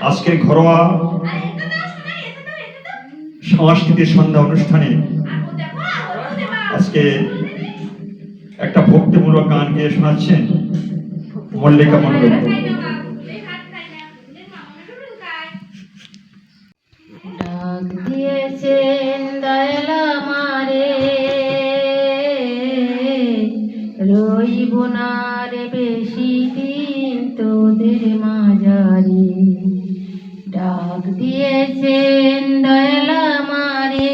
আজকের ঘরোয়া সাংস্কৃতিক সন্ধ্যা অনুষ্ঠানে আজকে একটা ভক্তিমূলক গান গেয়ে শোনাচ্ছেন মল্লিকা মণ্ডল। ডাক দিয়েছেন দয়াল আমারে, রইব না রে বেশি দিন তোদের মাঝারে। ডাক দিয়েছেন দয়াল আমারে,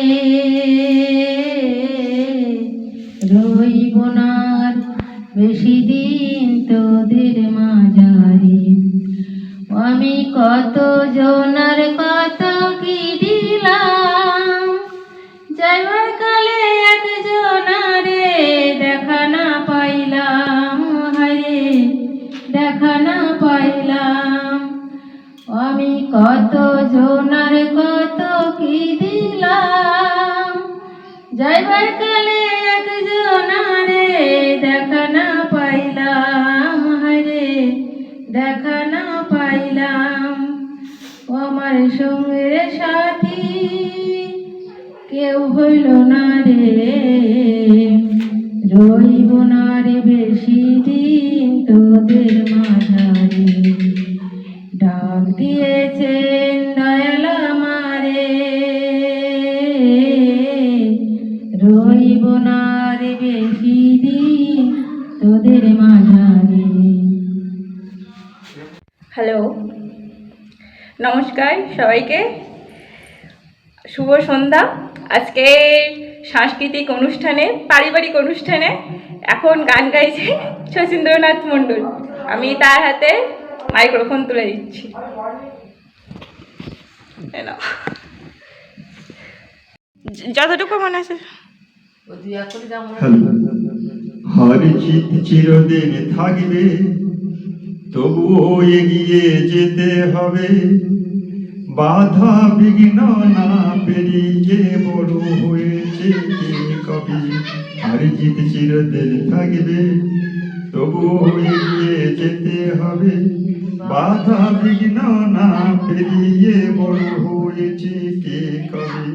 রইব না বেশি দিন তোদের মাঝারে। আমি কত জনার কত কি দিলাম, যাইবার কালে একজনারে দেখা না পাইলাম, হায় দেখা না পাইলাম। আমি কত জনার কত কি দিলাম, যাইবার কালে একজনারে দেখা না পাইলাম, হায় দেখা না পাইলাম। আমার সঙ্গের সাথী কেউ হইল না রে, রইব না রে বেশি দিন তোদের মাঝারে। ডাক দিয়েছেন দয়াল আমারে, রইব না রে বেশি দিন তোদের মাঝারে। হ্যালো, নমস্কার সবাইকে, শুভ সন্ধ্যা। আজকে সাংস্কৃতিক অনুষ্ঠানে, পারিবারিক অনুষ্ঠানে এখন গান গাইছে শচীন্দ্রনাথ মণ্ডল। আমি তার হাতে মাইক্রোফোন তুলে দিচ্ছি। যতটুকু মনে আছে। হার জিত চিরদিন থাকবে, তবুও এগিয়ে যেতে হবে। বাধা বিঘ্ন না পেরিয়ে বড় হয়েছে কে কবি। হার জিত চিরদিন থাকবে, তবুও এগিয়ে যেতে হবে। বাধা বিঘ্ন না পেরিয়ে বড় হয়েছে কে কবি।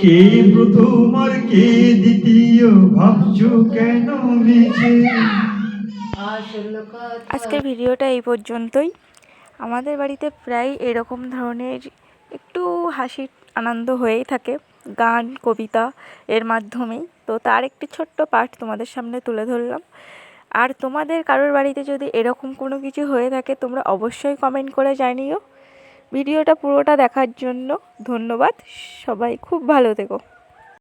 কে প্রথম আর কে দ্বিতীয় ভাবছো কেন মিছে। আজকের ভিডিওটা এই পর্যন্তই। আমাদের বাড়িতে প্রায় এরকম ধরনের একটু হাসির আনন্দ হয়েই থাকে গান কবিতা এর মাধ্যমেই। তো তার একটি ছোট্ট পার্ট তোমাদের সামনে তুলে ধরলাম। আর তোমাদের কারোর বাড়িতে যদি এরকম কোনো কিছু হয়ে থাকে তোমরা অবশ্যই কমেন্ট করে জানিও। ভিডিওটা পুরোটা দেখার জন্য ধন্যবাদ। সবাই খুব ভালো থেকো।